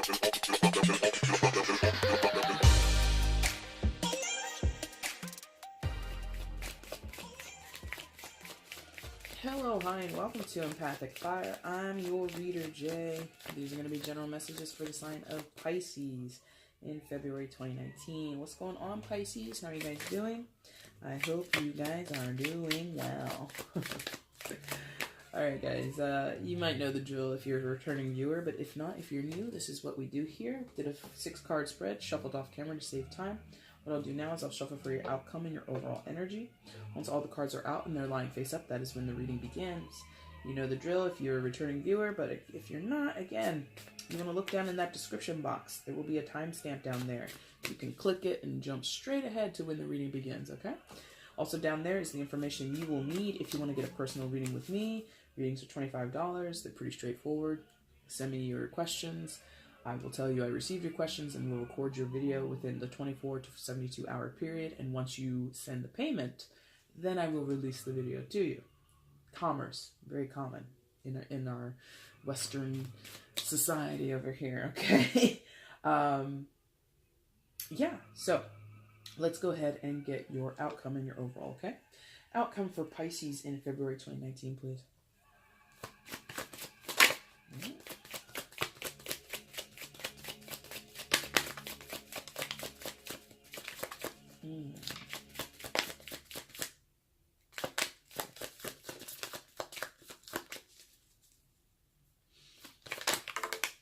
Hello, hi, and welcome to Empathic Fire. I'm your reader, Jay. These are going to be general messages for the sign of Pisces in February 2019. What's going on, Pisces? How are you guys doing? I hope you guys are doing well. Alright, guys, you might know the drill if you're a returning viewer, but if not, if you're new, this is what we do here. Did a 6-card spread, shuffled off camera to save time. What I'll do now is I'll shuffle for your outcome and your overall energy. Once all the cards are out and they're lying face up, that is when the reading begins. You know the drill if you're a returning viewer, but if you're not, again, you want to look down in that description box. There will be a timestamp down there. You can click it and jump straight ahead to when the reading begins, okay? Also down there is the information you will need if you want to get a personal reading with me. Readings are $25. They're pretty straightforward. Send me your questions. I will tell you I received your questions and will record your video within the 24 to 72 hour period. And once you send the payment, then I will release the video to you. Commerce, very common in our Western society over here, okay? Yeah, so let's go ahead and get your outcome and your overall, okay? Outcome for Pisces in February 2019, please.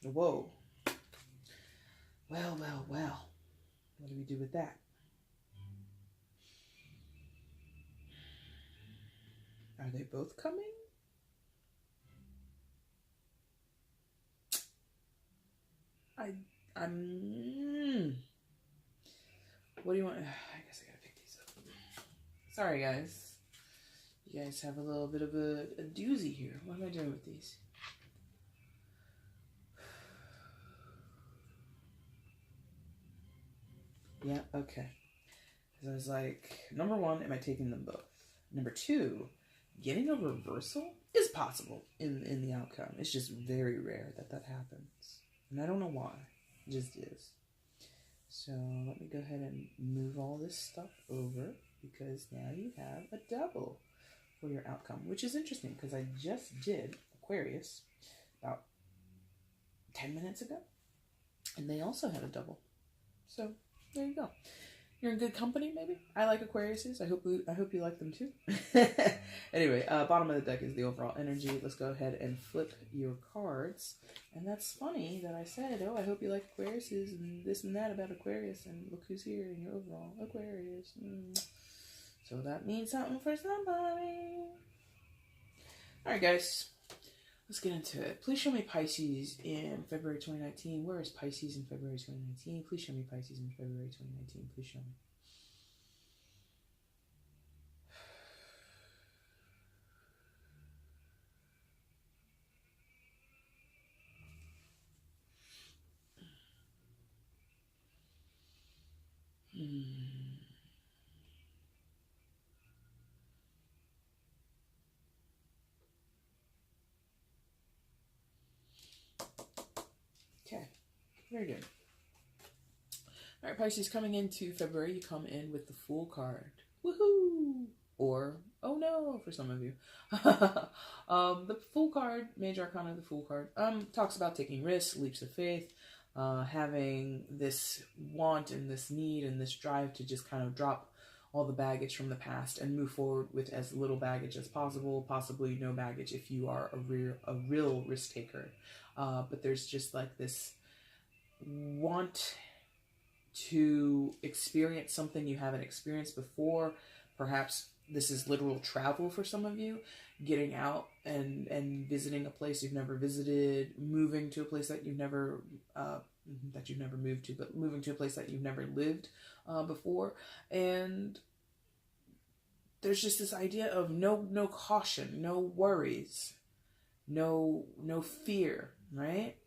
Whoa. Well, well, well. What do we do with that? Are they both coming? What do you want? I guess I gotta pick these up. Sorry, guys. You guys have a little bit of a doozy here. What am I doing with these? Yeah, okay. Because I was like, number one, am I taking them both? Number two, getting a reversal is possible in the outcome. It's just very rare that happens. And I don't know why. It just is. So let me go ahead and move all this stuff over because now you have a double for your outcome, which is interesting because I just did Aquarius about 10 minutes ago. And they also had a double. So there you go. You're in good company, maybe? I like Aquariuses. I hope you like them too. Anyway, bottom of the deck is the overall energy. Let's go ahead and flip your cards. And that's funny that I said, oh, I hope you like Aquariuses and this and that about Aquarius. And look who's here in your overall Aquarius. So that means something for somebody. Alright, guys. Let's get into it. Please show me Pisces in February 2019. Where is Pisces in February 2019? Please show me Pisces in February 2019. Please show me. Okay, very good. All right, Pisces, coming into February, you come in with the Fool card. Woohoo! Or, oh no, for some of you. The Fool card, Major Arcana, the Fool card, talks about taking risks, leaps of faith, having this want and this need and this drive to just kind of drop all the baggage from the past and move forward with as little baggage as possible, possibly no baggage if you are a real risk taker. But there's just like this want to experience something you haven't experienced before. Perhaps this is literal travel for some of you, getting out and visiting a place you've never visited, moving to a place that you've never moved to, but moving to a place that you've never lived before. And there's just this idea of no caution, no worries, no fear, right?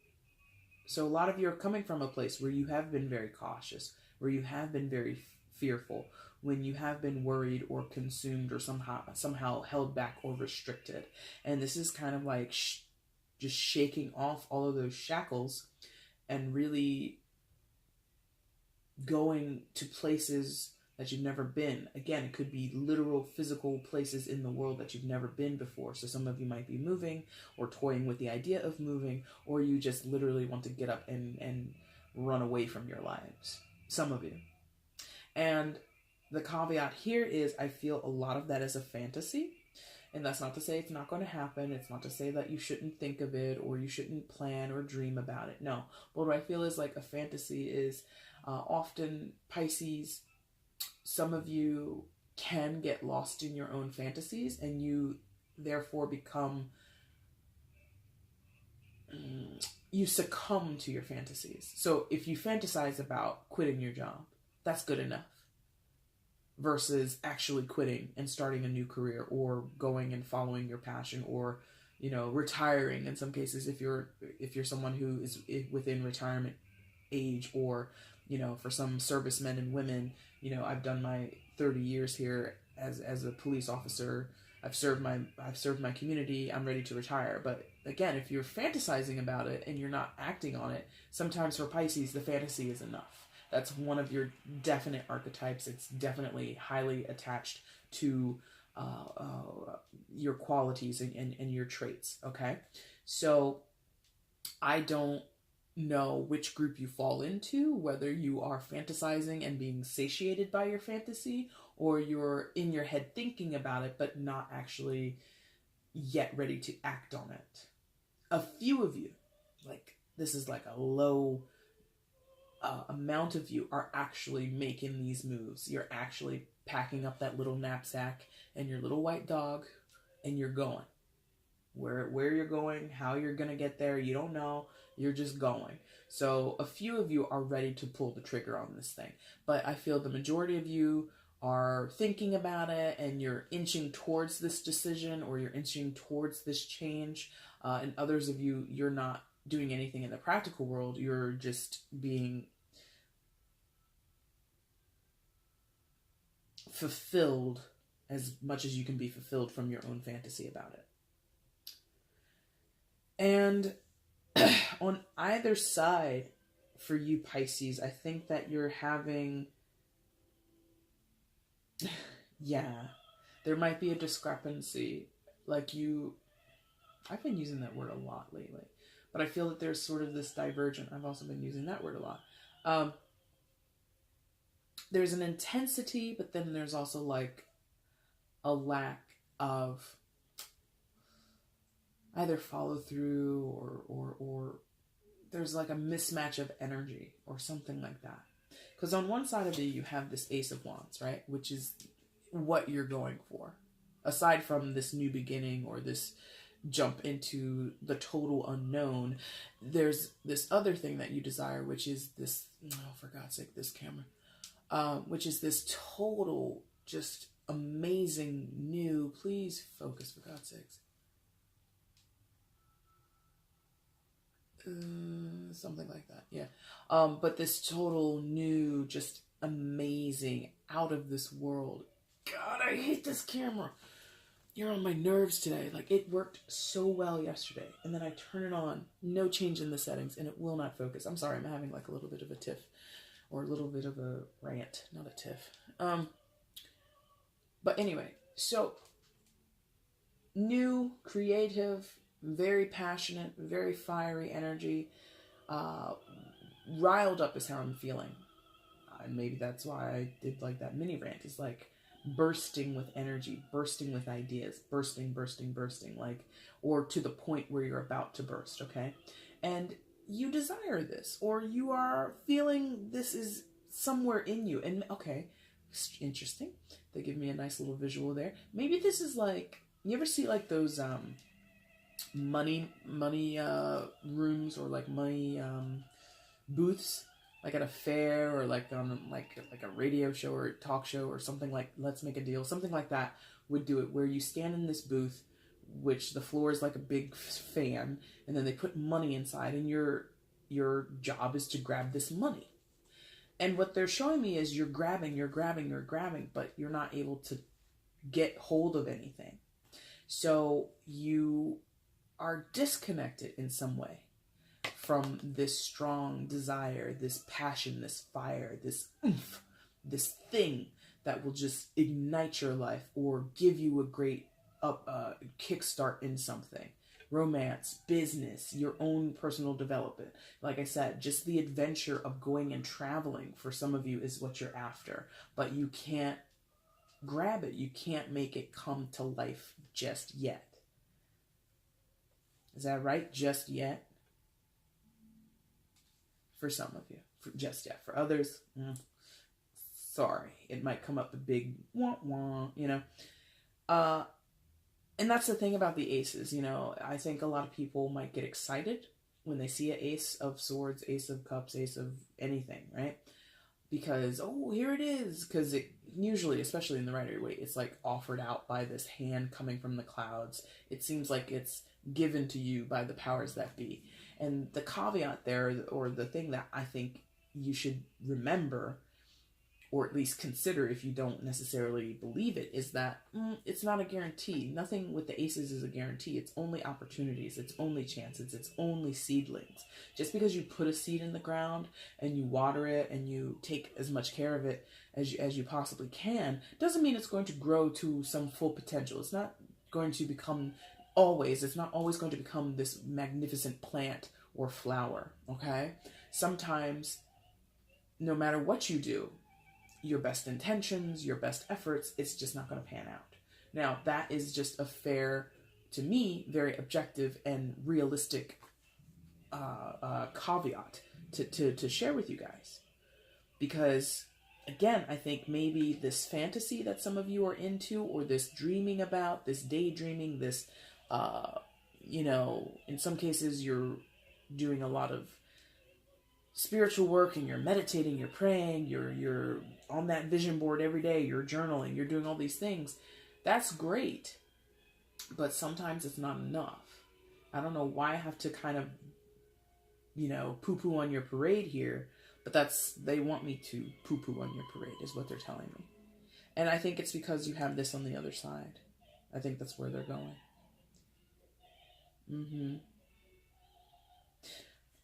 So a lot of you are coming from a place where you have been very cautious, where you have been very fearful, when you have been worried or consumed or somehow held back or restricted. And this is kind of like just shaking off all of those shackles and really going to places that you've never been. Again, it could be literal physical places in the world that you've never been before. So some of you might be moving or toying with the idea of moving, or you just literally want to get up and run away from your lives. Some of you. And the caveat here is I feel a lot of that is a fantasy. And that's not to say it's not going to happen. It's not to say that you shouldn't think of it or you shouldn't plan or dream about it. No. But what I feel is like a fantasy is often Pisces, some of you can get lost in your own fantasies and you therefore become, you succumb to your fantasies. So if you fantasize about quitting your job, that's good enough. Versus actually quitting and starting a new career or going and following your passion or, you know, retiring in some cases if you're someone who is within retirement age, or, you know, for some servicemen and women, you know, I've done my 30 years here as a police officer. I've served my community. I'm ready to retire. But again, if you're fantasizing about it and you're not acting on it, sometimes for Pisces, the fantasy is enough. That's one of your definite archetypes. It's definitely highly attached to your qualities and your traits, okay? So I don't know which group you fall into, whether you are fantasizing and being satiated by your fantasy, or you're in your head thinking about it, but not actually yet ready to act on it. A few of you, like this is like a low amount of you are actually making these moves. You're actually packing up that little knapsack and your little white dog and you're going. Where you're going, how you're going to get there, you don't know. You're just going. So a few of you are ready to pull the trigger on this thing. But I feel the majority of you are thinking about it and you're inching towards this decision or you're inching towards this change. And others of you, you're not doing anything in the practical world. You're just being fulfilled as much as you can be fulfilled from your own fantasy about it. And on either side for you Pisces, I think that you're having, there might be a discrepancy. Like I've been using that word a lot lately, but I feel that there's sort of this divergent. I've also been using that word a lot. There's an intensity, but then there's also like a lack of either follow through or there's like a mismatch of energy or something like that. Because on one side of you have this Ace of Wands, right? Which is what you're going for. Aside from this new beginning or this jump into the total unknown, there's this other thing that you desire, which is this, oh, for God's sake, this camera. Which is this total, just amazing new, please focus for God's sakes. Something like that, yeah. But this total new, just amazing, out of this world. God, I hate this camera. You're on my nerves today. Like, it worked so well yesterday, and then I turn it on, no change in the settings, and it will not focus. I'm sorry, I'm having like a little bit of a tiff. Or a little bit of a rant, not a tiff. But anyway, so new, creative, very passionate, very fiery energy. Riled up is how I'm feeling. And maybe that's why I did like that mini rant. It's like bursting with energy, bursting with ideas, bursting, like, or to the point where you're about to burst, okay? And you desire this, or you are feeling this is somewhere in you. And okay, interesting. They give me a nice little visual there. Maybe this is like, you ever see like those money rooms or like money booths, like at a fair or like on like a radio show or a talk show or something, like Let's Make a Deal, something like that would do it, where you stand in this booth, which the floor is like a big fan, and then they put money inside, and your job is to grab this money. And what they're showing me is you're grabbing, but you're not able to get hold of anything. So you are disconnected in some way from this strong desire, this passion, this fire, this oomph, this thing that will just ignite your life or give you a great kickstart in something. Romance, business, your own personal development. Like I said, just the adventure of going and traveling for some of you is what you're after. But you can't grab it. You can't make it come to life just yet. Is that right? Just yet? For some of you. Just yet. For others, sorry. It might come up a big wah wah, you know. And that's the thing about the aces, you know. I think a lot of people might get excited when they see an ace of swords, ace of cups, ace of anything, right? Because, oh, here it is. Because it usually, especially in the Rider-Waite way, it's like offered out by this hand coming from the clouds. It seems like it's given to you by the powers that be. And the caveat there, or the thing that I think you should remember, or at least consider if you don't necessarily believe it, is that it's not a guarantee. Nothing with the aces is a guarantee. It's only opportunities. It's only chances. It's only seedlings. Just because you put a seed in the ground and you water it and you take as much care of it as you possibly can, doesn't mean it's going to grow to some full potential. It's not going to become it's not always going to become this magnificent plant or flower, okay? Sometimes, no matter what you do, your best intentions, your best efforts, it's just not going to pan out. Now, that is just a fair, to me, very objective and realistic caveat to share with you guys. Because, again, I think maybe this fantasy that some of you are into, or this dreaming about, this daydreaming, this, you know, in some cases you're doing a lot of spiritual work and you're meditating, you're praying, you're on that vision board every day, you're journaling, you're doing all these things. That's great. But sometimes it's not enough. I don't know why I have to kind of, you know, poo-poo on your parade here, but they want me to poo-poo on your parade is what they're telling me. And I think it's because you have this on the other side. I think that's where they're going.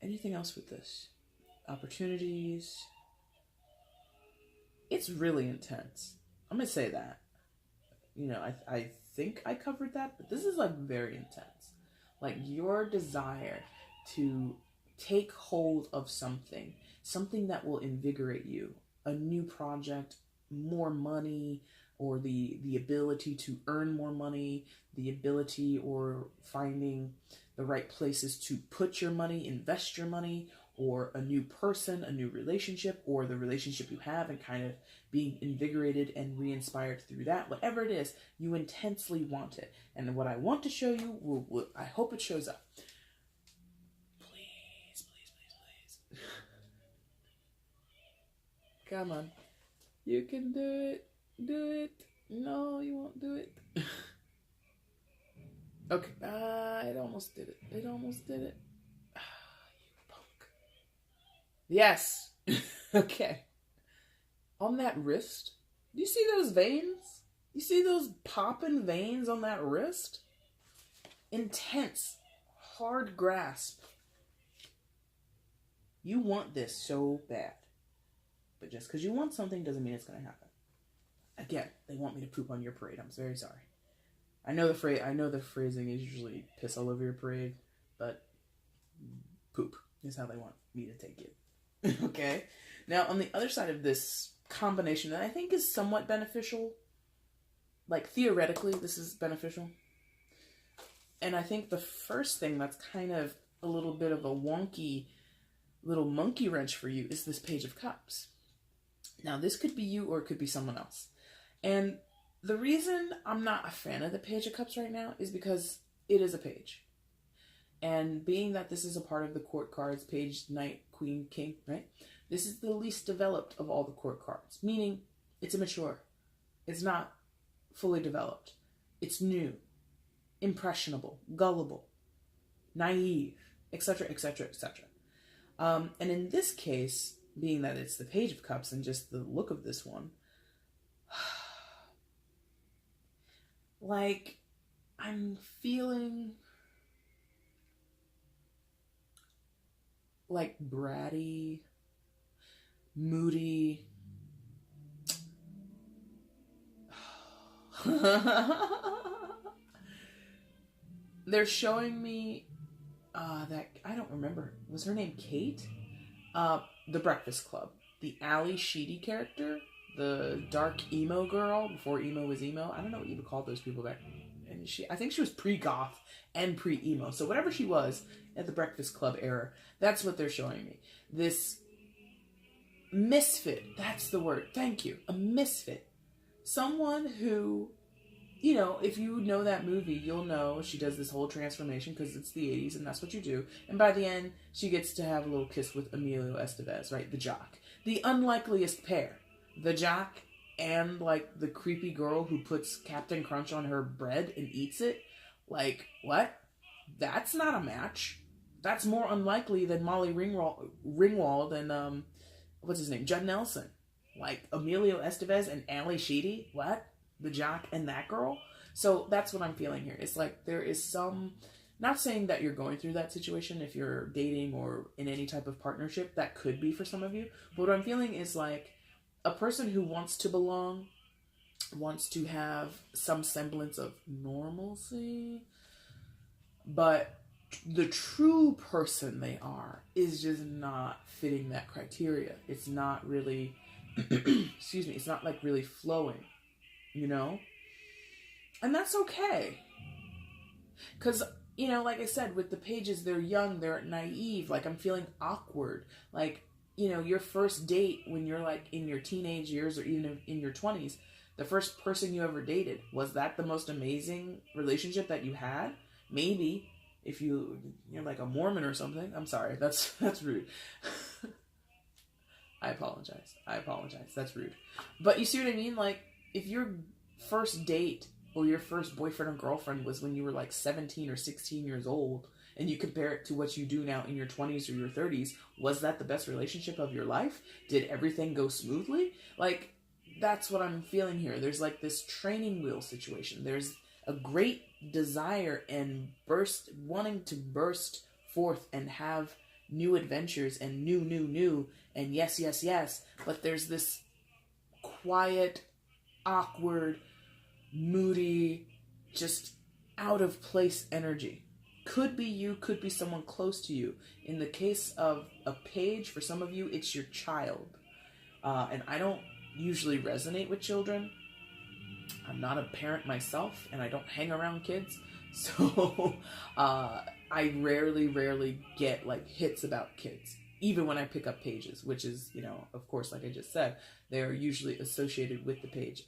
Anything else with this? Opportunities. It's really intense. I'm going to say that. You know, I think I covered that, but this is like very intense. Like your desire to take hold of something that will invigorate you, a new project, more money, or the ability to earn more money, the ability or finding the right places to put your money, invest your money, or a new person, a new relationship, or the relationship you have and kind of being invigorated and re-inspired through that. Whatever it is, you intensely want it. And what I want to show you, I hope it shows up. Please, please, please, please. Come on. You can do it. Do it. No, you won't do it. Okay. It almost did it. It almost did it. You punk. Yes. Okay. On that wrist, do you see those veins? You see those popping veins on that wrist? Intense, hard grasp. You want this so bad. But just because you want something doesn't mean it's going to happen. Again, they want me to poop on your parade. I'm very sorry. I know the phrasing is usually piss all over your parade, but poop is how they want me to take it. Okay? Now, on the other side of this combination that I think is somewhat beneficial, like theoretically this is beneficial, and I think the first thing that's kind of a little bit of a wonky little monkey wrench for you is this Page of Cups. Now, this could be you or it could be someone else. And the reason I'm not a fan of the Page of Cups right now is because it is a page. And being that this is a part of the court cards, page, knight, queen, king, right? This is the least developed of all the court cards, meaning it's immature. It's not fully developed. It's new, impressionable, gullible, naive, etc., etc., etc. And in this case, being that it's the Page of Cups and just the look of this one, like, I'm feeling like bratty, moody. They're showing me that, I don't remember, was her name Kate? The Breakfast Club. The Ali Sheedy character, the dark emo girl before emo was emo. I don't know what you would call those people back. And I think she was pre-goth and pre-emo. So whatever she was at the Breakfast Club era, that's what they're showing me. This misfit, that's the word. Thank you. A misfit. Someone who, you know, if you know that movie, you'll know she does this whole transformation because it's the 80s and that's what you do. And by the end, she gets to have a little kiss with Emilio Estevez, right? The jock. The unlikeliest pair. The jock and, like, the creepy girl who puts Captain Crunch on her bread and eats it. Like, what? That's not a match. That's more unlikely than Molly Ringwald and, what's his name? Judd Nelson. Like, Emilio Estevez and Ali Sheedy? What? The jock and that girl? So that's what I'm feeling here. It's like there is some, not saying that you're going through that situation if you're dating or in any type of partnership, that could be for some of you. But what I'm feeling is like a person who wants to belong, wants to have some semblance of normalcy, but the true person they are is just not fitting that criteria. It's not really, excuse me, it's not like really flowing. You know? And that's okay. Because, you know, like I said, with the pages, they're young, they're naive. Like, I'm feeling awkward. Like, you know, your first date when you're, like, in your teenage years or even in your 20s, the first person you ever dated, was that the most amazing relationship that you had? Maybe. If you're like a Mormon or something. I'm sorry. That's rude. I apologize. That's rude. But you see what I mean? Like, if your first date or your first boyfriend or girlfriend was when you were like 17 or 16 years old, and you compare it to what you do now in your 20s or your 30s, was that the best relationship of your life? Did everything go smoothly? Like, that's what I'm feeling here. There's like this training wheel situation. There's a great desire and wanting to burst forth and have new adventures and new, and yes, but there's this quiet, awkward, moody, just out of place energy. Could be you, could be someone close to you. In the case of a page, for some of you, it's your child. And I don't usually resonate with children. I'm not a parent myself, and I don't hang around kids. So I rarely get like hits about kids. Even when I pick up pages, which is, you know, of course, like I just said, they're usually associated with the page,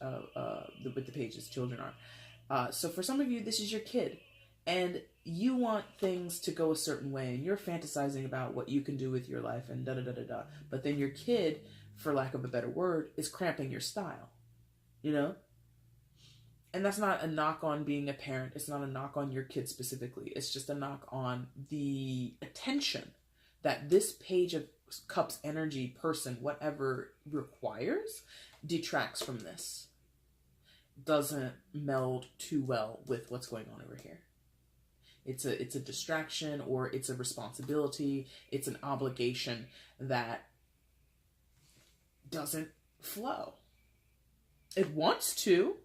with the pages children are. So for some of you, this is your kid, and you want things to go a certain way, and you're fantasizing about what you can do with your life, and da-da-da-da-da. But then your kid, for lack of a better word, is cramping your style, you know? And that's not a knock on being a parent. It's not a knock on your kid specifically. It's just a knock on the attention that this page of cups energy person, whatever requires, detracts from this. Doesn't meld too well with what's going on over here. It's a distraction, or it's a responsibility. It's an obligation that doesn't flow. It wants to.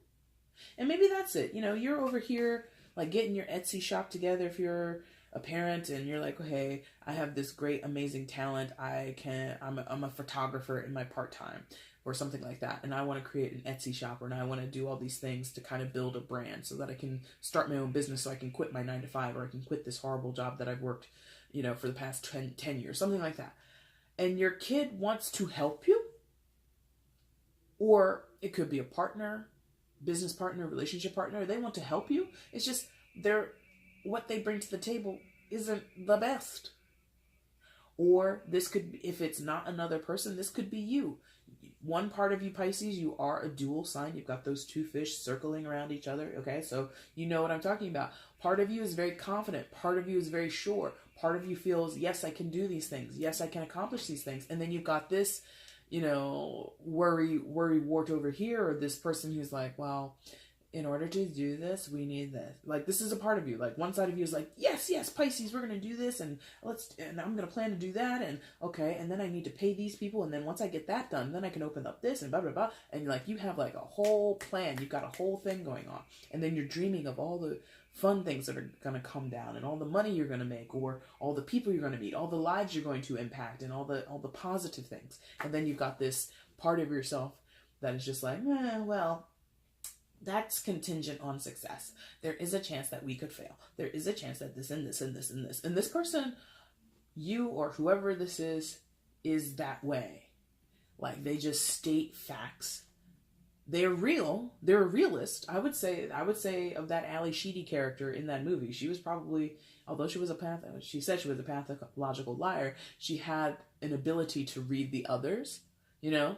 And maybe that's it. You know, you're over here like getting your Etsy shop together if you're a parent, and you're like, oh, hey, I have this great, amazing talent. I'm a photographer in my part-time or something like that. And I want to create an Etsy shop, and I want to do all these things to kind of build a brand so that I can start my own business, so I can quit my 9-to-5, or I can quit this horrible job that I've worked, you know, for the past 10 years, something like that. And your kid wants to help you, or it could be a partner, business partner, relationship partner. They want to help you. It's just what they bring to the table isn't the best. Or this could be, if it's not another person, this could be you. One part of you, Pisces, you are a dual sign. You've got those two fish circling around each other. Okay, so you know what I'm talking about. Part of you is very confident. Part of you is very sure. Part of you feels, yes, I can do these things. Yes, I can accomplish these things. And then you've got this, you know, worry wart over here, or this person who's like, well, in order to do this, we need this. Like, this is a part of you. Like, one side of you is like, yes, yes, Pisces, we're going to do this, and I'm going to plan to do that, and okay, and then I need to pay these people, and then once I get that done, then I can open up this, and blah, blah, blah. And, like, you have, like, a whole plan. You've got a whole thing going on. And then you're dreaming of all the fun things that are going to come down, and all the money you're going to make, or all the people you're going to meet, all the lives you're going to impact, and all the positive things. And then you've got this part of yourself that is just like, well, that's contingent on success. There is a chance that we could fail. There is a chance that this and this and this and this. And this person, you or whoever this is that way. Like, they just state facts. They're real. They're a realist. I would say of that Ali Sheedy character in that movie, she was probably, although she said she was a pathological liar, she had an ability to read the others, you know?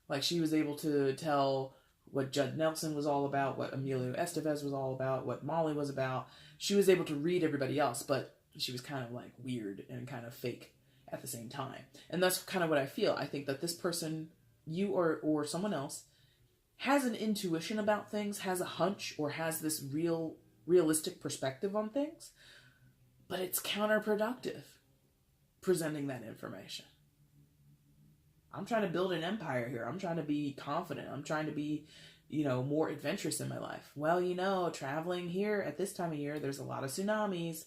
Like, she was able to tell what Judd Nelson was all about, what Emilio Estevez was all about, what Molly was about. She was able to read everybody else, but she was kind of like weird and kind of fake at the same time. And that's kind of what I feel. I think that this person, you or someone else, has an intuition about things, has a hunch, or has this realistic perspective on things, but it's counterproductive presenting that information. I'm trying to build an empire here. I'm trying to be confident. I'm trying to be, more adventurous in my life. Well, traveling here at this time of year, there's a lot of tsunamis.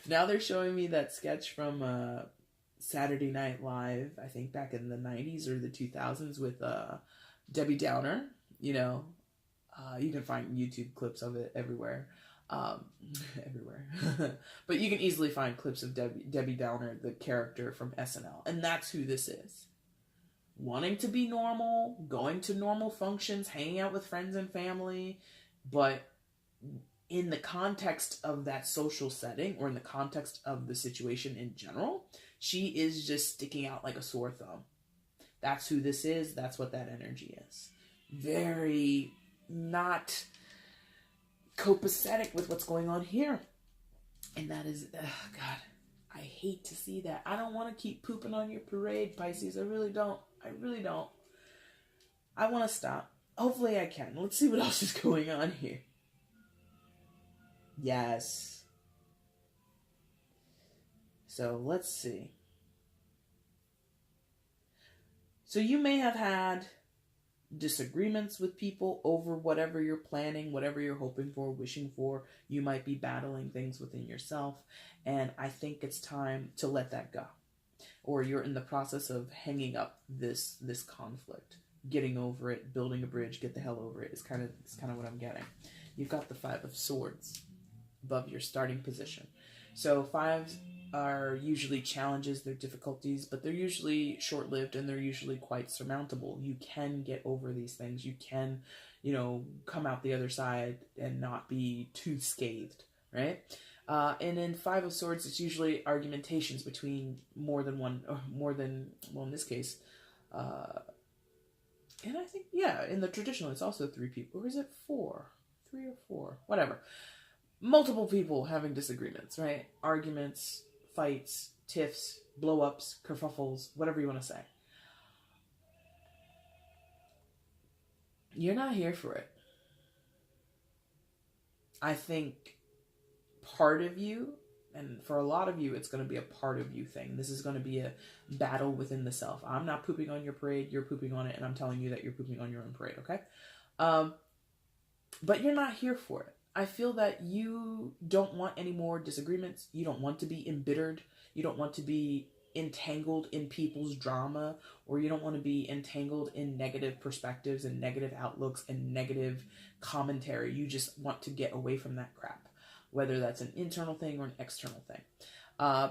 Now they're showing me that sketch from Saturday Night Live, I think back in the 90s or the 2000s with Debbie Downer. You can find YouTube clips of it everywhere. Everywhere. But you can easily find clips of Debbie Downer, the character from SNL. And that's who this is. Wanting to be normal, going to normal functions, hanging out with friends and family, but in the context of that social setting, or in the context of the situation in general, she is just sticking out like a sore thumb. That's who this is. That's what that energy is. Very not copacetic with what's going on here. And that is, God, I hate to see that. I don't want to keep pooping on your parade, Pisces. I really don't. I want to stop. Hopefully I can. Let's see what else is going on here. Yes. So let's see. So you may have had disagreements with people over whatever you're planning, whatever you're hoping for, wishing for. You might be battling things within yourself, and I think it's time to let that go. Or you're in the process of hanging up this conflict, getting over it, building a bridge, get the hell over it. It's kind of what I'm getting. You've got the 5 of Swords above your starting position. So 5s are usually challenges, they're difficulties, but they're usually short-lived and they're usually quite surmountable. You can get over these things. You can, come out the other side and not be too scathed, right? And in 5 of Swords, it's usually argumentations between more than one, or in this case, and I think, in the traditional, it's also 3 people. Or is it 4? 3 or 4? Whatever. Multiple people having disagreements, right? Arguments, fights, tiffs, blow-ups, kerfuffles, whatever you want to say. You're not here for it. I think part of you, and for a lot of you, it's going to be a part of you thing. This is going to be a battle within the self. I'm not pooping on your parade, you're pooping on it, and I'm telling you that you're pooping on your own parade, okay? But you're not here for it. I feel that you don't want any more disagreements. You don't want to be embittered. You don't want to be entangled in people's drama, or you don't want to be entangled in negative perspectives and negative outlooks and negative commentary. You just want to get away from that crap, whether that's an internal thing or an external thing.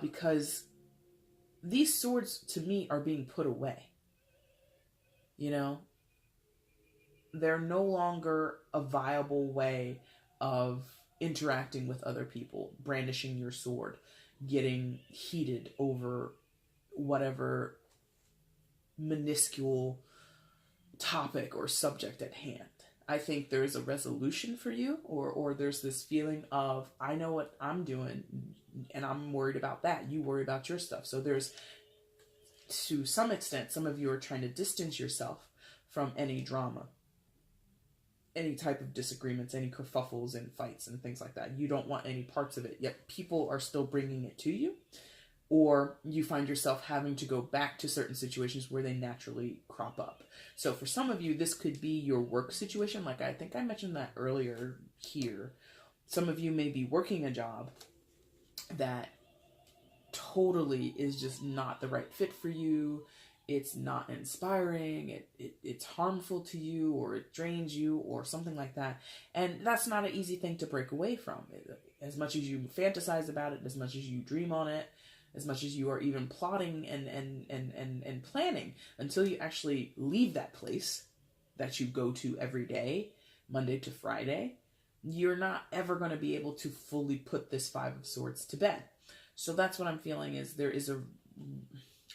Because these swords, to me, are being put away. They're no longer a viable way of interacting with other people, brandishing your sword, getting heated over whatever minuscule topic or subject at hand. I think there's a resolution for you, or there's this feeling of, I know what I'm doing, and I'm worried about that. You worry about your stuff. So there's, to some extent, some of you are trying to distance yourself from any drama, any type of disagreements, any kerfuffles and fights and things like that. You don't want any parts of it, yet people are still bringing it to you. Or you find yourself having to go back to certain situations where they naturally crop up. So for some of you, this could be your work situation. Like I think I mentioned that earlier here. Some of you may be working a job that totally is just not the right fit for you. It's not inspiring. It's harmful to you, or it drains you, or something like that. And that's not an easy thing to break away from. As much as you fantasize about it, as much as you dream on it, as much as you are even plotting and planning, until you actually leave that place that you go to every day, Monday to Friday, you're not ever going to be able to fully put this Five of Swords to bed. So that's what I'm feeling, is there is a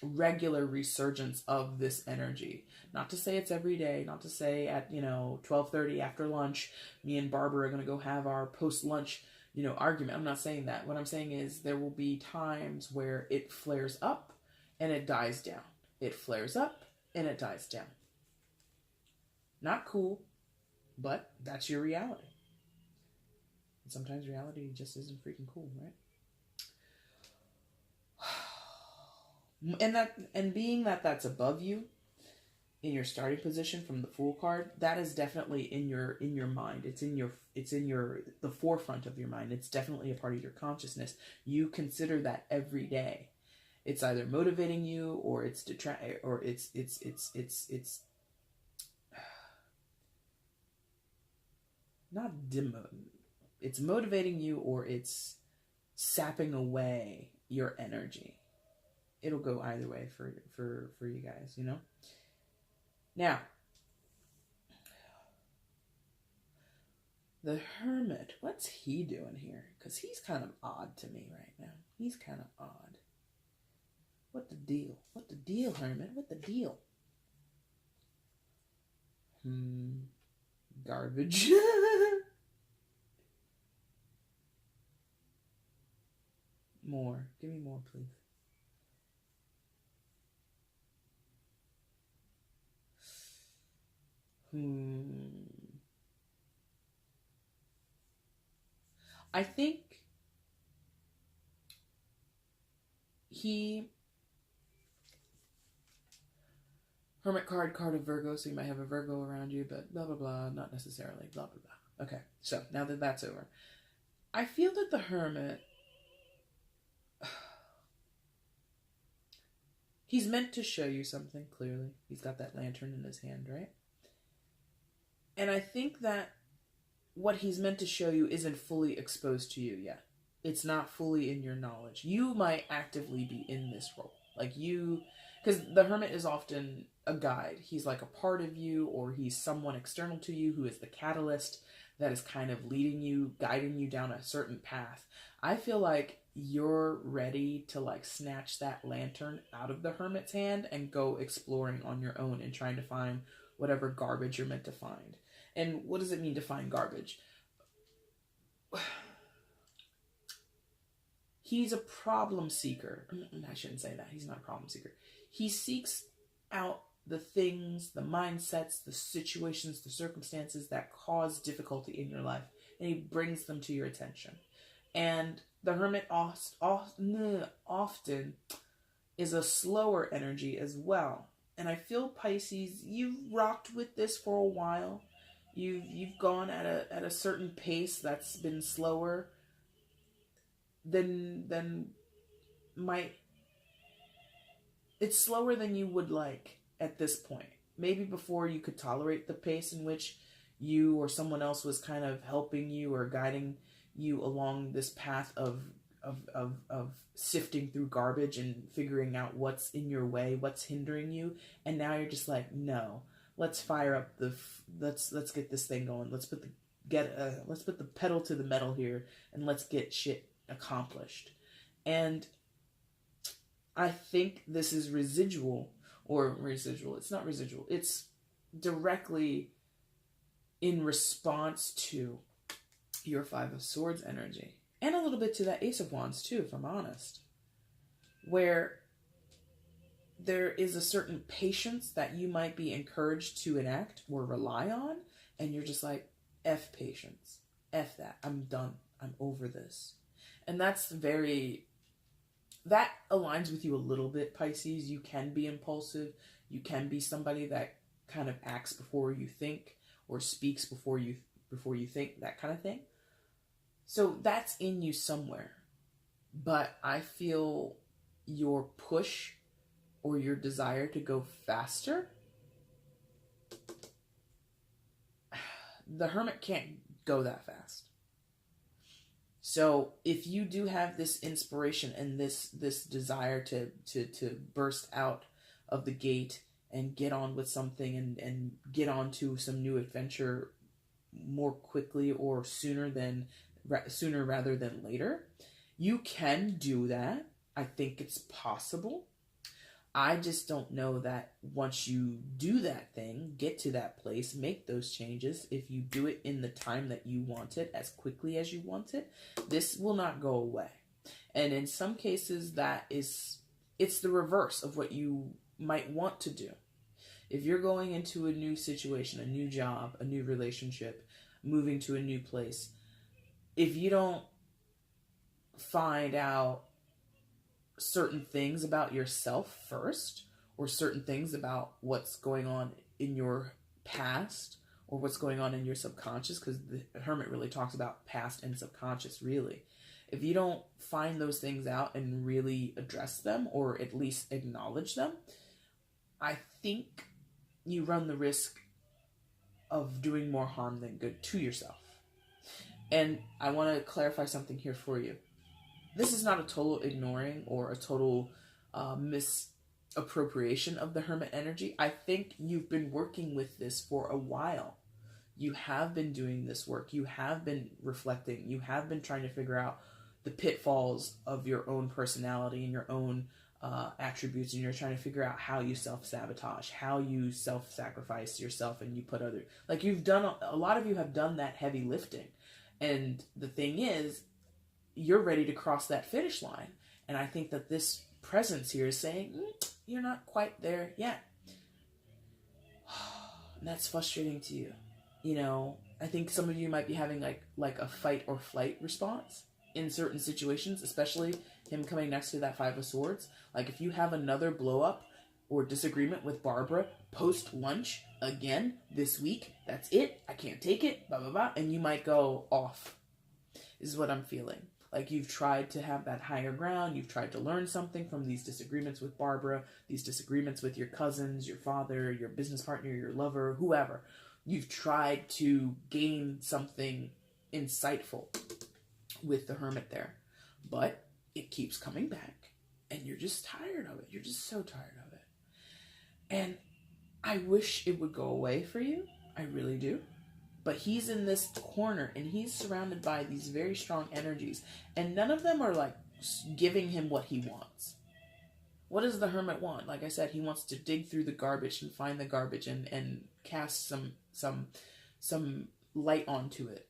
regular resurgence of this energy. Not to say it's every day, not to say at 12:30 after lunch, me and Barbara are going to go have our post-lunch argument. I'm not saying that. What I'm saying is there will be times where it flares up and it dies down. It flares up and it dies down. Not cool, but that's your reality. And sometimes reality just isn't freaking cool, right? And being that that's above you in your starting position from the Fool card, that is definitely in your mind. It's in the forefront of your mind. It's definitely a part of your consciousness. You consider that every day. It's either motivating you, or it's not demo. It's motivating you, or it's sapping away your energy. It'll go either way for you guys, Now, the Hermit, what's he doing here? Because he's kind of odd to me right now. He's kind of odd. What the deal? What the deal, Hermit? What the deal? Garbage. More. Give me more, please. I think Hermit card of Virgo, so you might have a Virgo around you, but blah, blah, blah, not necessarily, blah, blah, blah. Okay, so now that that's over, I feel that the Hermit, he's meant to show you something, clearly. He's got that lantern in his hand, right? And I think that what he's meant to show you isn't fully exposed to you yet. It's not fully in your knowledge. You might actively be in this role. Because the Hermit is often a guide. He's like a part of you, or he's someone external to you who is the catalyst that is kind of leading you, guiding you down a certain path. I feel like you're ready to snatch that lantern out of the Hermit's hand and go exploring on your own and trying to find whatever garbage you're meant to find. And what does it mean to find garbage? He's a problem seeker. I shouldn't say that. He's not a problem seeker. He seeks out the things, the mindsets, the situations, the circumstances that cause difficulty in your life, and he brings them to your attention. And the Hermit often is a slower energy as well. And I feel, Pisces, you've rocked with this for a while. You've gone at a certain pace that's been slower than it's slower than you would like at this point. Maybe before you could tolerate the pace in which you or someone else was kind of helping you or guiding you along this path of sifting through garbage and figuring out what's in your way, what's hindering you. And now you're just like, no, let's fire up let's get this thing going. Let's put the pedal to the metal here, and let's get shit accomplished. And I think this is residual. It's not residual. It's directly in response to your Five of Swords energy. And a little bit to that Ace of Wands too, if I'm honest. Where there is a certain patience that you might be encouraged to enact or rely on, and you're just like, F patience, F that, I'm done, I'm over this. And that aligns with you a little bit, Pisces. You can be impulsive, you can be somebody that kind of acts before you think, or speaks before you think, that kind of thing. So that's in you somewhere. But I feel your push or your desire to go faster, the Hermit can't go that fast. So if you do have this inspiration and this desire to burst out of the gate and get on with something and get on to some new adventure more quickly or sooner rather than later, you can do that. I think it's possible. I just don't know that once you do that thing, get to that place, make those changes, if you do it in the time that you want it, as quickly as you want it, this will not go away. And in some cases, it's the reverse of what you might want to do. If you're going into a new situation, a new job, a new relationship, moving to a new place, if you don't find out certain things about yourself first, or certain things about what's going on in your past, or what's going on in your subconscious, because the Hermit really talks about past and subconscious, really. If you don't find those things out and really address them, or at least acknowledge them, I think you run the risk of doing more harm than good to yourself. And I want to clarify something here for you. This is not a total ignoring or a total misappropriation of the Hermit energy. I think you've been working with this for a while. You have been doing this work. You have been reflecting. You have been trying to figure out the pitfalls of your own personality and your own attributes, and you're trying to figure out how you self-sabotage, how you self-sacrifice yourself, and you put other... Like, a lot of you have done that heavy lifting. And the thing is, you're ready to cross that finish line. And I think that this presence here is saying, you're not quite there yet. And that's frustrating to you. You know, I think some of you might be having like a fight or flight response in certain situations, especially him coming next to that Five of Swords. Like, if you have another blow up or disagreement with Barbara post lunch again this week, that's it. I can't take it, blah, blah, blah. And you might go off, is what I'm feeling. Like, you've tried to have that higher ground. You've tried to learn something from these disagreements with Barbara, these disagreements with your cousins, your father, your business partner, your lover, whoever. You've tried to gain something insightful with the Hermit there. But it keeps coming back. And you're just tired of it. You're just so tired of it. And I wish it would go away for you. I really do. But he's in this corner, and he's surrounded by these very strong energies. And none of them are, like, giving him what he wants. What does the Hermit want? Like I said, he wants to dig through the garbage and find the garbage and cast some light onto it.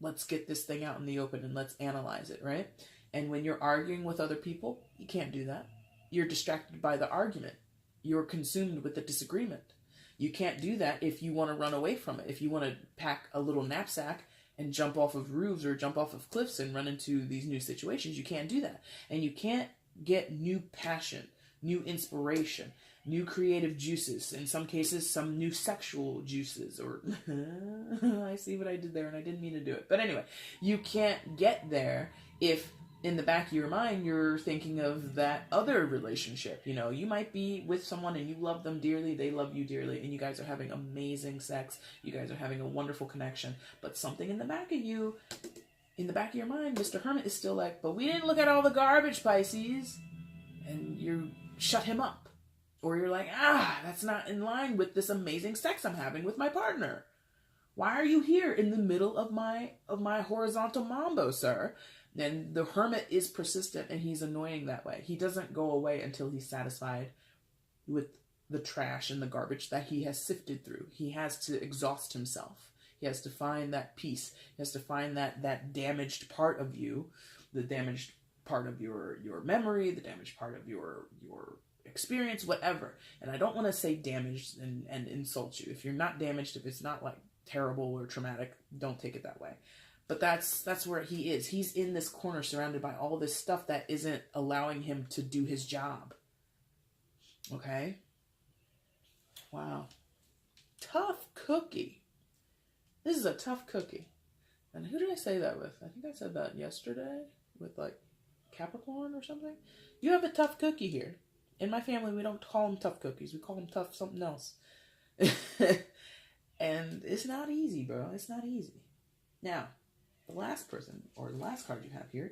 Let's get this thing out in the open and let's analyze it, right? And when you're arguing with other people, you can't do that. You're distracted by the argument. You're consumed with the disagreement. You can't do that if you want to run away from it. If you want to pack a little knapsack and jump off of roofs or jump off of cliffs and run into these new situations, you can't do that. And you can't get new passion, new inspiration, new creative juices. In some cases, some new sexual juices. Or I see what I did there and I didn't mean to do it. But anyway, you can't get there if in the back of your mind, you're thinking of that other relationship. You know, you might be with someone and you love them dearly, they love you dearly, and you guys are having amazing sex, you guys are having a wonderful connection, but something in the back of you, in the back of your mind, Mr. Hermit is still like, but we didn't look at all the garbage, Pisces, and you shut him up. Or you're like, that's not in line with this amazing sex I'm having with my partner. Why are you here in the middle of my horizontal mambo, sir? And the Hermit is persistent, and he's annoying that way. He doesn't go away until he's satisfied with the trash and the garbage that he has sifted through. He has to exhaust himself. He has to find that peace. He has to find that damaged part of you, the damaged part of your memory, the damaged part of your experience, whatever. And I don't want to say damaged and insult you. If you're not damaged, if it's not like terrible or traumatic, don't take it that way. But that's where he is. He's in this corner surrounded by all this stuff that isn't allowing him to do his job. Okay? Wow. Tough cookie. This is a tough cookie. And who did I say that with? I think I said that yesterday with like Capricorn or something. You have a tough cookie here. In my family, we don't call them tough cookies. We call them tough something else. And it's not easy, bro. It's not easy. Now, the last person, or the last card you have here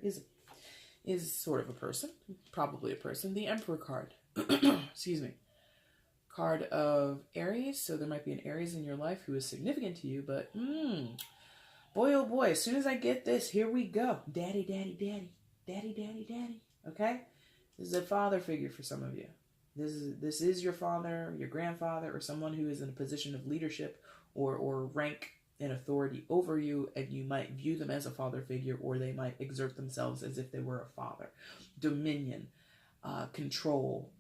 is sort of a person. Probably a person. The Emperor card. Excuse me. Card of Aries. So there might be an Aries in your life who is significant to you, but boy, oh boy, as soon as I get this, here we go. Daddy, daddy, daddy. Daddy, daddy, daddy. Okay? This is a father figure for some of you. This is your father, your grandfather, or someone who is in a position of leadership or rank and authority over you, and you might view them as a father figure, or they might exert themselves as if they were a father. Dominion, control,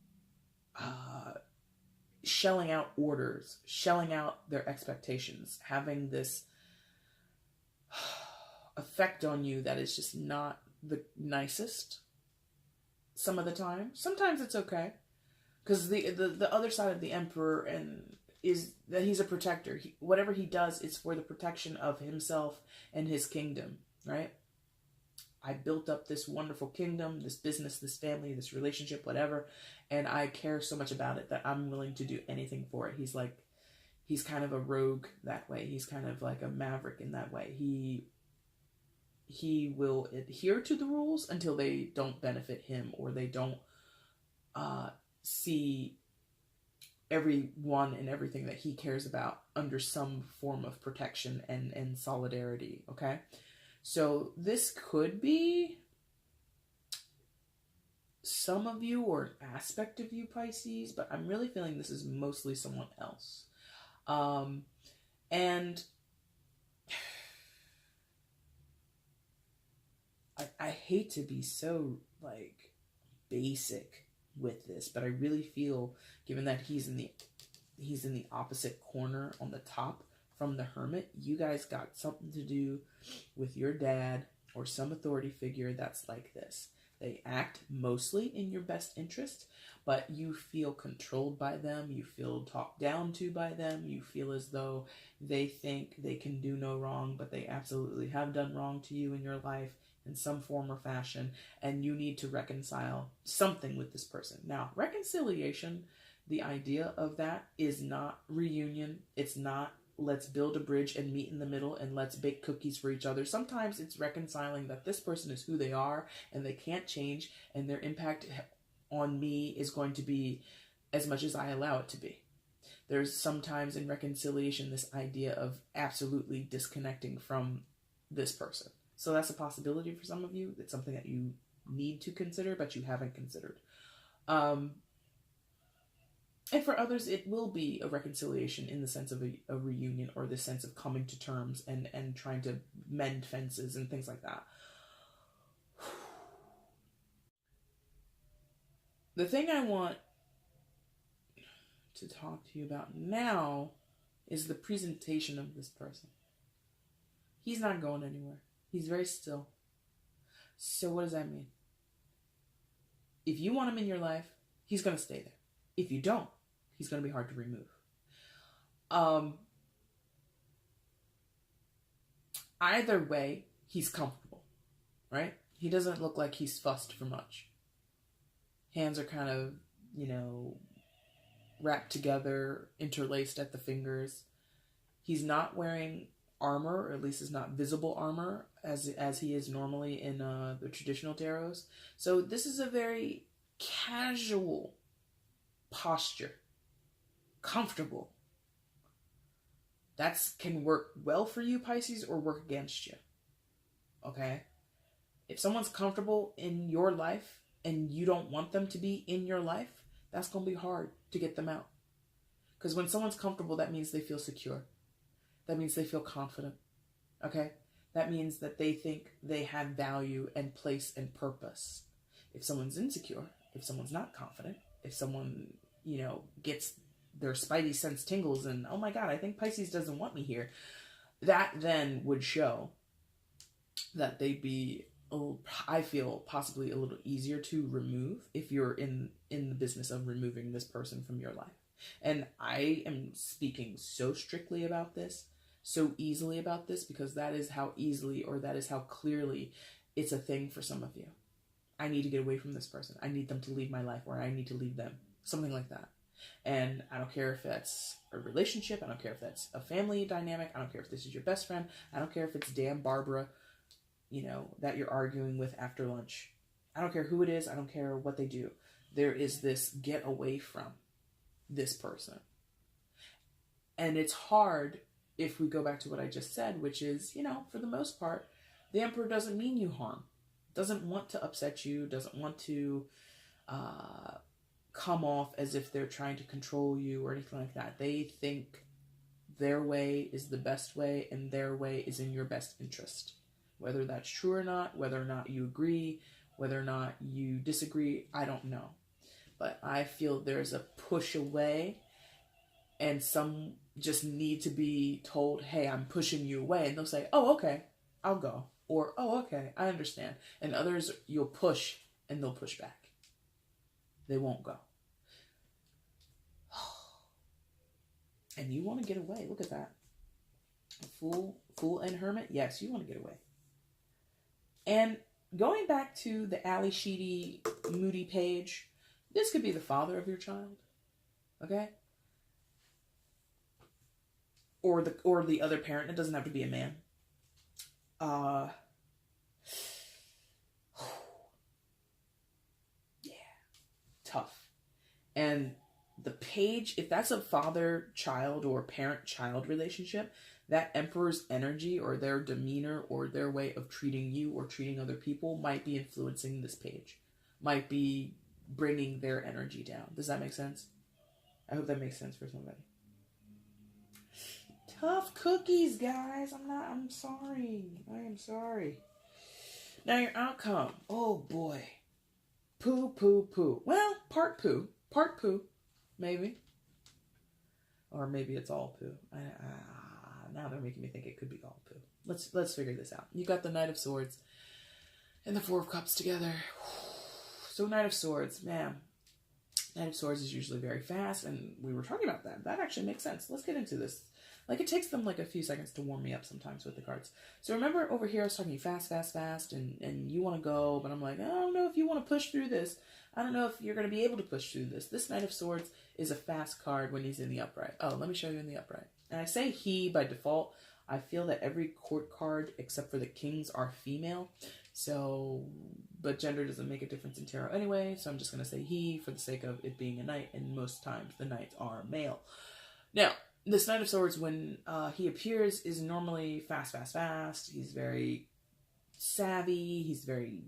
shelling out orders, shelling out their expectations, having this effect on you that is just not the nicest some of the time. Sometimes it's okay, because the other side of the Emperor is that he's a protector. Whatever he does is for the protection of himself and his kingdom, right? I built up this wonderful kingdom, this business, this family, this relationship, whatever, and I care so much about it that I'm willing to do anything for it. He's kind of a rogue that way. He's kind of like a maverick in that way. He will adhere to the rules until they don't benefit him, or they don't see everyone and everything that he cares about under some form of protection and solidarity, okay? So this could be some of you or an aspect of you, Pisces, but I'm really feeling this is mostly someone else. And I hate to be so like basic with this, but I really feel, given that he's in the opposite corner on the top from the Hermit, you guys got something to do with your dad or some authority figure that's like this. They act mostly in your best interest, but you feel controlled by them, you feel talked down to by them, you feel as though they think they can do no wrong, but they absolutely have done wrong to you in your life in some form or fashion, and you need to reconcile something with this person. Now, reconciliation, the idea of that is not reunion. It's not let's build a bridge and meet in the middle and let's bake cookies for each other. Sometimes it's reconciling that this person is who they are and they can't change, and their impact on me is going to be as much as I allow it to be. There's sometimes in reconciliation this idea of absolutely disconnecting from this person. So that's a possibility for some of you. It's something that you need to consider, but you haven't considered. And for others, it will be a reconciliation in the sense of a reunion, or the sense of coming to terms and trying to mend fences and things like that. The thing I want to talk to you about now is the presentation of this person. He's not going anywhere. He's very still. So what does that mean? If you want him in your life, he's going to stay there. If you don't, he's going to be hard to remove. Either way, he's comfortable, right? He doesn't look like he's fussed for much. Hands are kind of, wrapped together, interlaced at the fingers. He's not wearing armor, or at least is not visible armor as he is normally in the traditional tarots. So this is a very casual posture, comfortable. That can work well for you, Pisces, or work against you. Okay? If someone's comfortable in your life and you don't want them to be in your life, that's going to be hard to get them out. Because when someone's comfortable, that means they feel secure. That means they feel confident. Okay? That means that they think they have value and place and purpose. If someone's insecure, if someone's not confident, if someone, you know, gets their spidey sense tingles and, oh my God, I think Pisces doesn't want me here, that then would show that they'd be, I feel, possibly a little easier to remove if you're in the business of removing this person from your life. And I am speaking so strictly about this, so easily about this, because that is how easily, or that is how clearly it's a thing for some of you. I need to get away from this person. I need them to leave my life, or I need to leave them. Something like that. And I don't care if that's a relationship. I don't care if that's a family dynamic. I don't care if this is your best friend. I don't care if it's damn Barbara, you know, that you're arguing with after lunch. I don't care who it is. I don't care what they do. There is this get away from this person. And it's hard if we go back to what I just said, which is, you know, for the most part, the Emperor doesn't mean you harm. Doesn't want to upset you. Doesn't want to come off as if they're trying to control you or anything like that. They think their way is the best way, and their way is in your best interest. Whether that's true or not, whether or not you agree, whether or not you disagree, I don't know. But I feel there's a push away, and some just need to be told, hey, I'm pushing you away. And they'll say, oh, okay, I'll go. Or, oh, okay, I understand. And others, you'll push, and they'll push back. They won't go. And you want to get away. Look at that. A fool and hermit. Yes, you want to get away. And going back to the Ally Sheedy Moody page, this could be the father of your child. Okay? Or the other parent. It doesn't have to be a man. Yeah. Tough. And the page, if that's a father-child or parent-child relationship, that Emperor's energy or their demeanor or their way of treating you or treating other people might be influencing this page. Might be bringing their energy down. Does that make sense? I hope that makes sense for somebody. Tough cookies, guys. I'm sorry. I am sorry. Now your outcome. Oh boy. Poo, poo, poo. Well, part poo. Part poo. Maybe. Or maybe it's all poo. Now they're making me think it could be all poo. Let's figure this out. You got the Knight of Swords and the Four of Cups together. So Knight of Swords, man. Knight of Swords is usually very fast, and we were talking about that. That actually makes sense. Let's get into this. Like, it takes them like a few seconds to warm me up sometimes with the cards. So remember over here I was talking fast, and you want to go, but I'm like, I don't know if you want to push through this. I don't know if you're going to be able to push through this. This Knight of Swords is a fast card when he's in the upright. Oh, let me show you in the upright. And I say he by default. I feel that every court card except for the kings are female. So, but gender doesn't make a difference in tarot anyway. So I'm just going to say he for the sake of it being a knight. And most times the knights are male. Now, this Knight of Swords, when he appears, is normally fast. He's very savvy. He's very,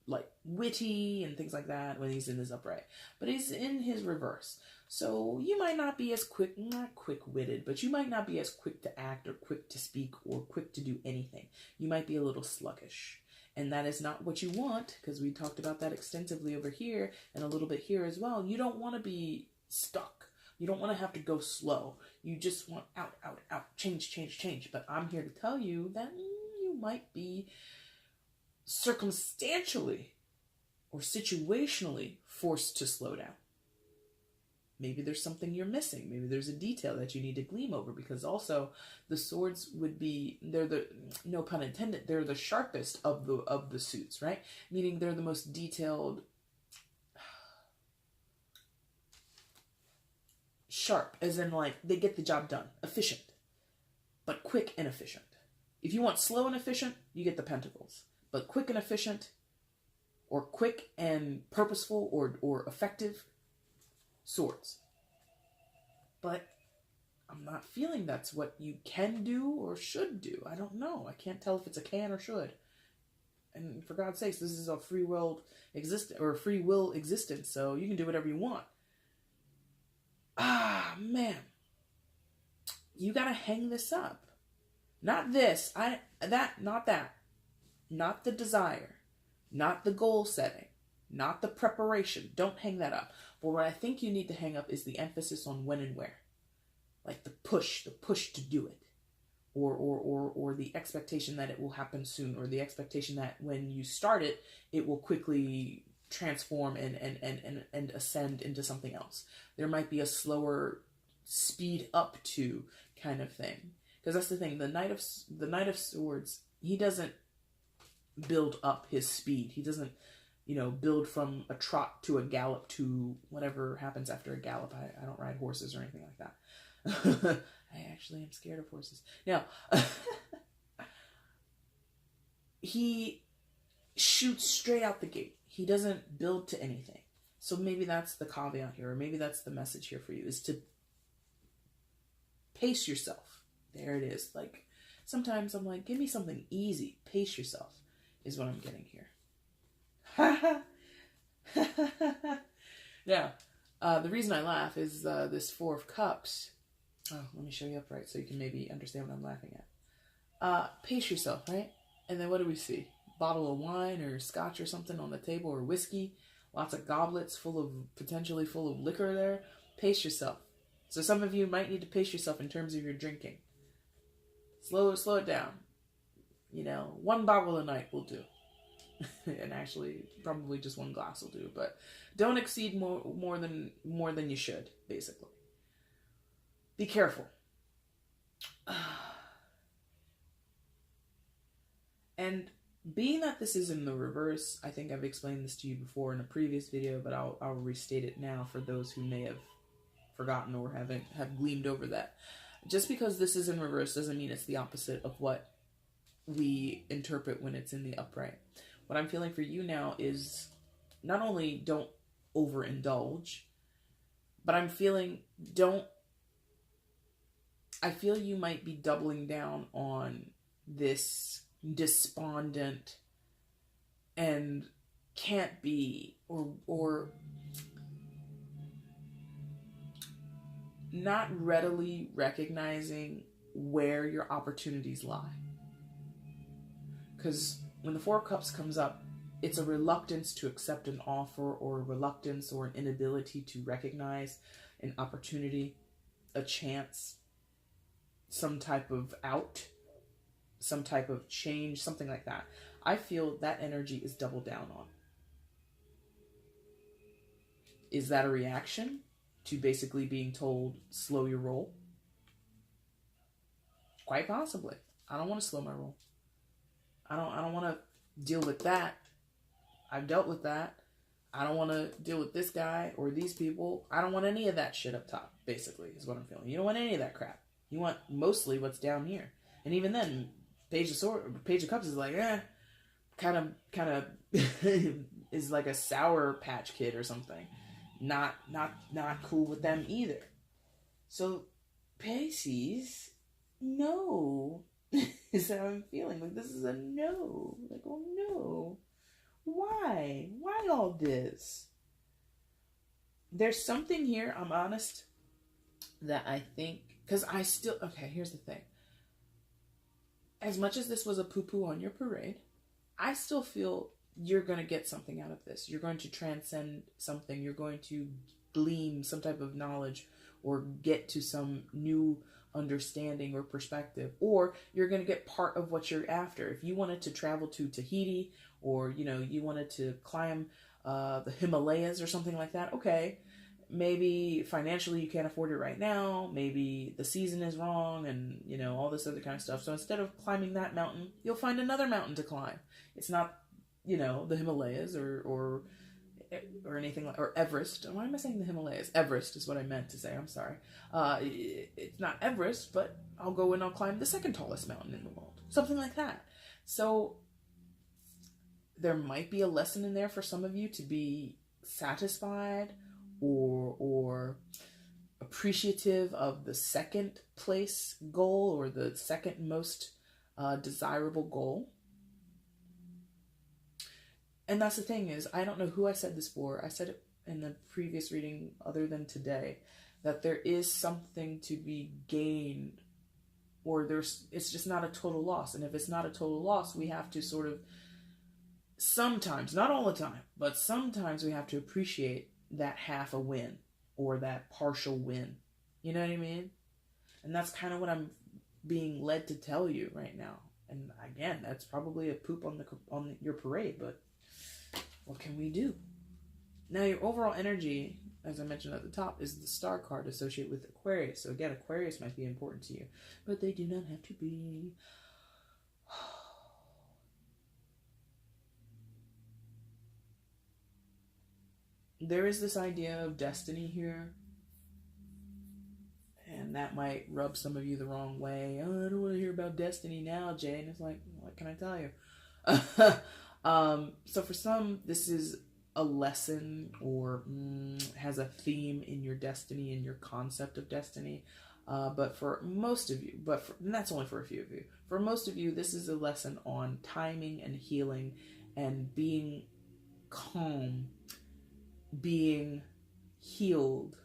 like, witty and things like that when he's in his upright. But he's in his reverse. So you might not be as not quick-witted, but you might not be as quick to act or quick to speak or quick to do anything. You might be a little sluggish. And that is not what you want, because we talked about that extensively over here and a little bit here as well. You don't want to be stuck. You don't want to have to go slow. You just want out, change. But I'm here to tell you that you might be circumstantially or situationally forced to slow down. Maybe there's something you're missing. Maybe there's a detail that you need to gleam over, because also the swords would be, they're the, no pun intended, they're the sharpest of the suits, right? Meaning they're the most detailed, sharp, as in like they get the job done. Efficient, but quick and efficient. If you want slow and efficient, you get the pentacles. But quick and efficient, or quick and purposeful or effective, swords. But I'm not feeling that's what you can do or should do. I don't know. I can't tell if it's a can or should. And for God's sakes, this is a free will existence, so you can do whatever you want. Ah, man. You gotta hang this up. Not this. Not that. Not the desire. Not the goal setting. not the preparation. Don't hang that up. But what I think you need to hang up is the emphasis on when and where. Like the push to do it. Or the expectation that it will happen soon, or the expectation that when you start it, it will quickly transform and ascend into something else. There might be a slower speed up to kind of thing. Because that's the thing, the Knight of Swords, he doesn't build up his speed. He doesn't, build from a trot to a gallop to whatever happens after a gallop. I don't ride horses or anything like that. I actually am scared of horses. Now, he shoots straight out the gate. He doesn't build to anything. So maybe that's the caveat here, or maybe that's the message here for you, is to pace yourself. There it is. Like, sometimes I'm like, give me something easy. Pace yourself is what I'm getting here. Now, the reason I laugh is this Four of Cups. Oh, let me show you upright so you can maybe understand what I'm laughing at. Pace yourself, right? And then what do we see? Bottle of wine or scotch or something on the table, or whiskey. Lots of goblets potentially full of liquor there. Pace yourself. So some of you might need to pace yourself in terms of your drinking. Slow it down. 1 bottle a night will do. And actually, probably just 1 glass will do. But don't exceed more than you should, basically. Be careful. And being that this is in the reverse, I think I've explained this to you before in a previous video, but I'll restate it now for those who may have forgotten or have gleamed over that. Just because this is in reverse doesn't mean it's the opposite of what we interpret when it's in the upright. What I'm feeling for you now is not only don't overindulge, but I'm feeling I feel you might be doubling down on this despondent and can't be or not readily recognizing where your opportunities lie. Because when the Four of Cups comes up, it's a reluctance to accept an offer, or a reluctance or an inability to recognize an opportunity, a chance, some type of out, some type of change, something like that. I feel that energy is doubled down on. Is that a reaction to basically being told, slow your roll? Quite possibly. I don't want to slow my roll. I don't want to deal with that. I've dealt with that. I don't want to deal with this guy or these people. I don't want any of that shit up top, basically, is what I'm feeling. You don't want any of that crap. You want mostly what's down here. And even then, Page of Cups is like, kind of is like a Sour Patch Kid or something. Not cool with them either. So, Pisces, no. Is how I'm feeling. Like, this is a no. Like, oh no. Why? Why all this? There's something here, I'm honest, that I think, because okay, here's the thing. As much as this was a poo-poo on your parade, I still feel you're going to get something out of this. You're going to transcend something. You're going to glean some type of knowledge or get to some new understanding or perspective, or you're going to get part of what you're after. If you wanted to travel to Tahiti, or you wanted to climb the Himalayas or something like that, okay, maybe financially you can't afford it right now, maybe the season is wrong, and all this other kind of stuff. So instead of climbing that mountain, you'll find another mountain to climb. It's not the Himalayas or anything like, or Everest. Why am I saying the Himalayas? Everest is what I meant to say. I'm sorry. It's not Everest, but I'll go and I'll climb the second tallest mountain in the world. Something like that. So there might be a lesson in there for some of you to be satisfied or appreciative of the second place goal, or the second most desirable goal. And that's the thing is, I don't know who I said this for. I said it in the previous reading other than today, that there is something to be gained, or it's just not a total loss. And if it's not a total loss, we have to sort of sometimes, not all the time, but sometimes we have to appreciate that half a win or that partial win. You know what I mean? And that's kind of what I'm being led to tell you right now. And again, that's probably a poop on your parade, but what can we do? Now, your overall energy, as I mentioned at the top, is the star card associated with Aquarius. So again, Aquarius might be important to you, but they do not have to be. There is this idea of destiny here, and that might rub some of you the wrong way. Oh, I don't want to hear about destiny now, Jay. And it's like, what can I tell you? So for some, this is a lesson or has a theme in your destiny and your concept of destiny. But for most of you, and that's only for a few of you, for most of you, this is a lesson on timing and healing and being calm, being healed,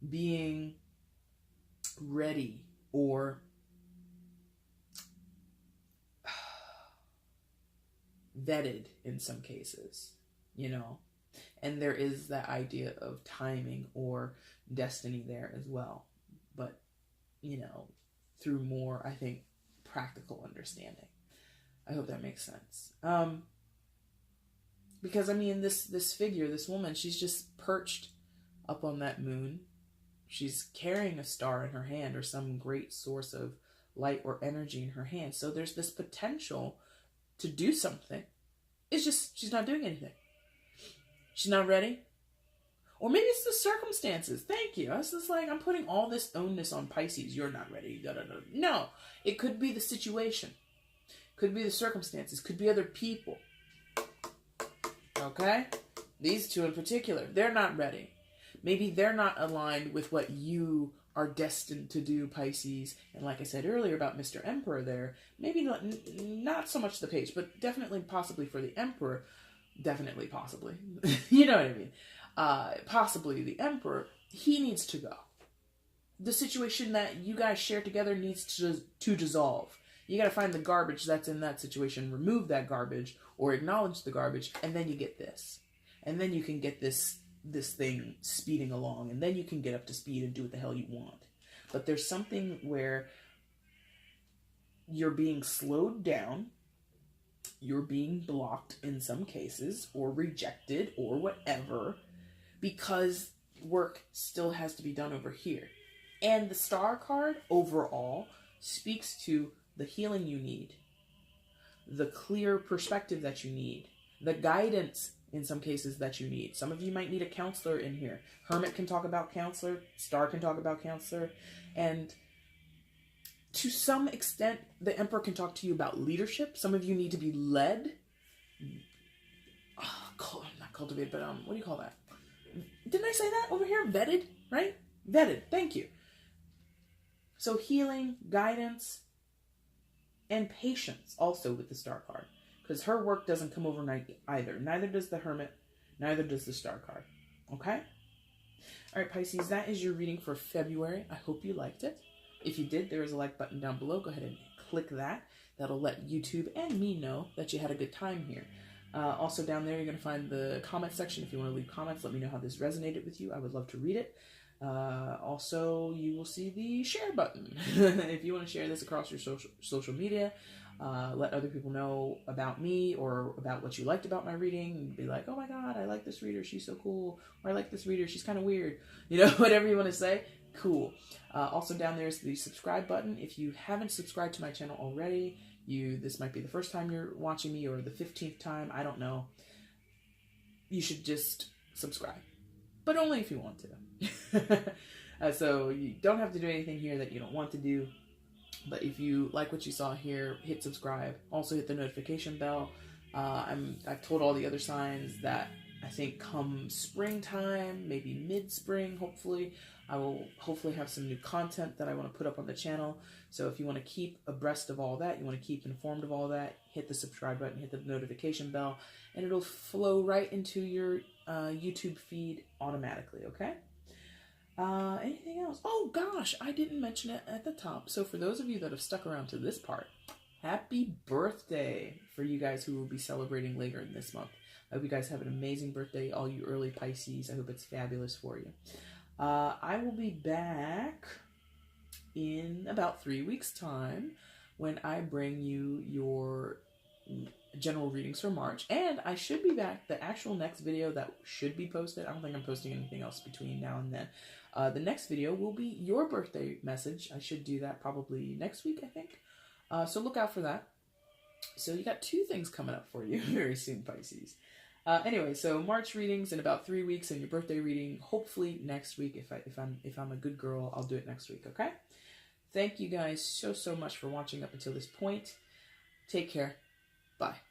being ready, or vetted in some cases, you know. And there is that idea of timing or destiny there as well, but you know, through more, I think, practical understanding. I hope that makes sense. Because I mean, this figure, this woman, she's just perched up on that moon. She's carrying a star in her hand or some great source of light or energy in her hand. So there's this potential to do something. It's just she's not doing anything. She's not ready. Or maybe it's the circumstances. Thank you. I was just like, I'm putting all this onus on Pisces. You're not ready. Da, da, da. No, it could be the situation. Could be the circumstances. Could be other people. Okay? These two in particular, they're not ready. Maybe they're not aligned with what you are destined to do, Pisces. And like I said earlier about Mr. Emperor there, maybe not so much the page, but definitely possibly for the Emperor, definitely possibly. You know what I mean? Possibly the Emperor, he needs to go. The situation that you guys share together needs to dissolve. You got to find the garbage that's in that situation, remove that garbage, or acknowledge the garbage, and then you get this. And then you can get this thing speeding along, and then you can get up to speed and do what the hell you want. But there's something where you're being slowed down, you're being blocked in some cases, or rejected, or whatever, because work still has to be done over here. And the star card overall speaks to the healing you need, the clear perspective that you need, the guidance in some cases that you need. Some of you might need a counselor in here. Hermit can talk about counselor, Star can talk about counselor, and to some extent, the Emperor can talk to you about leadership. Some of you need to be led. Not cultivated, but what do you call that? Didn't I say that over here? Vetted, right? Vetted, thank you. So healing, guidance, and patience also with the Star card. Because her work doesn't come overnight either. Neither does the Hermit. Neither does the Star card. Okay? All right, Pisces, that is your reading for February. I hope you liked it. If you did, there is a like button down below. Go ahead and click that. That'll let YouTube and me know that you had a good time here. Also down there, you're going to find the comment section. If you want to leave comments, let me know how this resonated with you. I would love to read it. Also, you will see the share button. If you want to share this across your social media, let other people know about me or about what you liked about my reading, and be like, oh my god, I like this reader, she's so cool, or I like this reader, she's kind of weird, you know, whatever you want to say, cool. Also down there is the subscribe button. If you haven't subscribed to my channel already, this might be the first time you're watching me or the 15th time, I don't know, you should just subscribe, but only if you want to. So you don't have to do anything here that you don't want to do. But if you like what you saw here, hit subscribe. Also hit the notification bell. I've told all the other signs that I think come springtime, maybe mid-spring, hopefully, I will hopefully have some new content that I want to put up on the channel. So if you want to keep abreast of all that, you want to keep informed of all that, hit the subscribe button, hit the notification bell, and it'll flow right into your YouTube feed automatically, okay? Anything else? Oh gosh, I didn't mention it at the top. So for those of you that have stuck around to this part, Happy birthday for you guys who will be celebrating later in this month. I hope you guys have an amazing birthday, all you early Pisces. I hope it's fabulous for you. I will be back in about 3 weeks' time when I bring you your general readings for March. And I should be back. The actual next video that should be posted, I don't think I'm posting anything else between now and then. The next video will be your birthday message. I should do that probably next week, I think. So look out for that. So you got 2 things coming up for you very soon, Pisces. Anyway, so March readings in about 3 weeks, and your birthday reading hopefully next week. If I'm a good girl, I'll do it next week. Okay. Thank you guys so much for watching up until this point. Take care. Bye.